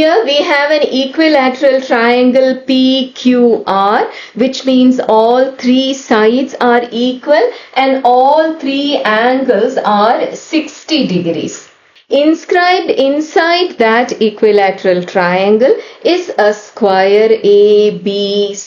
Here we have an equilateral triangle PQR, which means all three sides are equal and all three angles are 60 degrees. Inscribed inside that equilateral triangle is a square ABCD.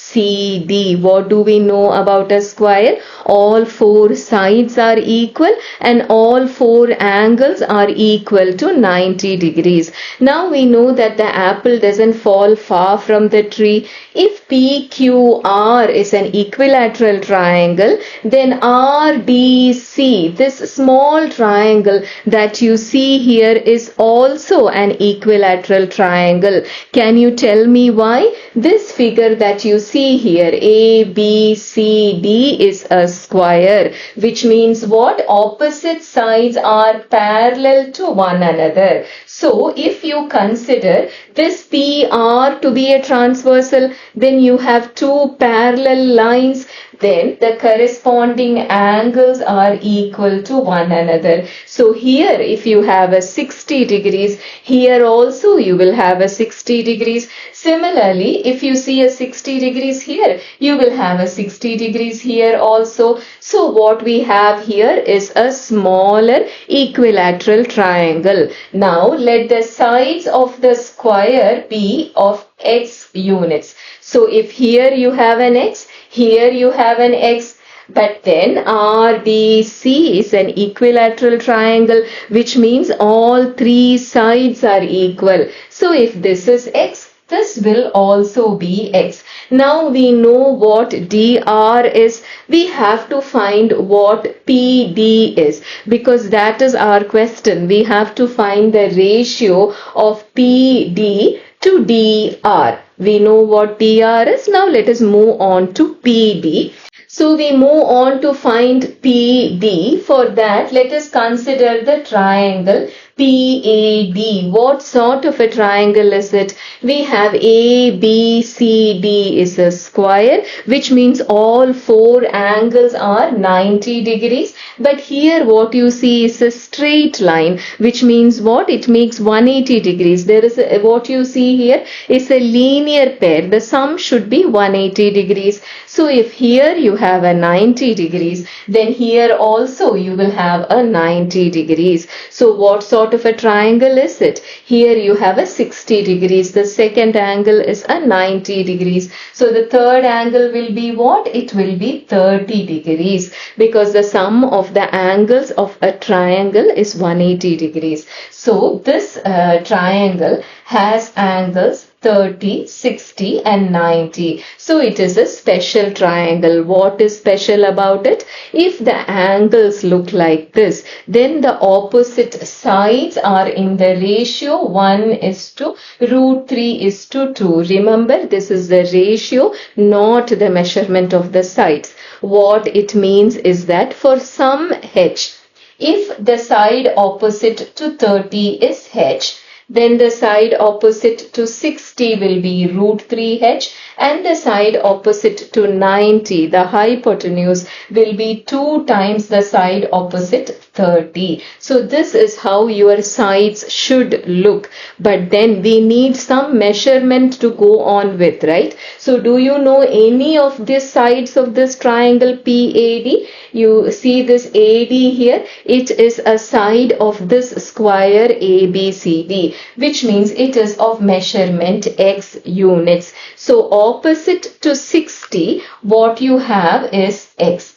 What do we know about a square? All four sides are equal and all four angles are equal to 90 degrees. Now we know that the apple doesn't fall far from the tree. If PQR is an equilateral triangle, then RBC, this small triangle that you see here, is also an equilateral triangle. Can you tell me why? This figure that you see here, ABCD, is a square, which means what? Opposite sides are parallel to one another. So if you consider this PR to be a transversal, then you have two parallel lines, then the corresponding angles are equal to one another. So here if you have a 60 degrees, here also you will have a 60 degrees. Similarly, if you see a 60 degrees here, you will have a 60 degrees here also. So what we have here is a smaller equilateral triangle. Now let the sides of the square be of x units. So if here you have an x, here you have an x, but then RBC is an equilateral triangle, which means all three sides are equal. So if this is x, this will also be x. Now we know what DR is. We have to find what PD is, because that is our question. We have to find the ratio of PD to DR. We know what DR is. Now let us move on to PD. So we move on to find PD. For that, let us consider the triangle PAD. What sort of a triangle is it? We have ABCD is a square, which means all four angles are 90 degrees. But here what you see is a straight line, which means what? It makes 180 degrees. There is what you see here is a linear pair. The sum should be 180 degrees. So if here you have a 90 degrees, then here also you will have a 90 degrees. So what sort of a triangle is it? Here you have a 60 degrees. The second angle is a 90 degrees. So the third angle will be what? It will be 30 degrees, because the sum of the angles of a triangle is 180 degrees. So this triangle has angles 30, 60 and 90. So it is a special triangle. What is special about it? If the angles look like this, then the opposite sides are in the ratio 1:√3:2. Remember, this is the ratio, not the measurement of the sides. What it means is that for some h, if the side opposite to 30 is h, then the side opposite to 60 will be √3h, and the side opposite to 90, the hypotenuse, will be 2 times the side opposite 30. So this is how your sides should look. But then we need some measurement to go on with, right? So do you know any of these sides of this triangle PAD? You see this AD here, it is a side of this square ABCD, which means it is of measurement x units. So opposite to 60, what you have is x.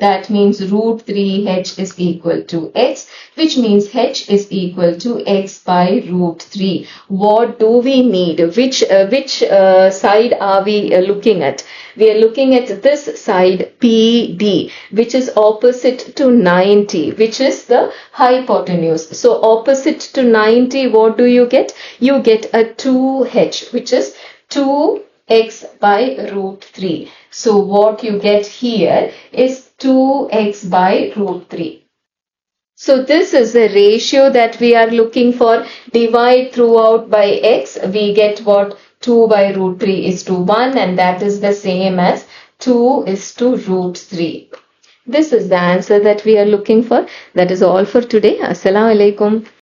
That means √3h is equal to x, which means h is equal to x by √3. What do we need? Which side are we looking at? We are looking at this side PD, which is opposite to 90, which is the hypotenuse. So opposite to 90, what do you get? You get a 2h, which is 2x by √3. So what you get here is 2x by √3. So this is the ratio that we are looking for. Divide throughout by x, we get what? 2 by √3:1, and that is the same as 2:√3. This is the answer that we are looking for. That is all for today. Assalamu alaikum.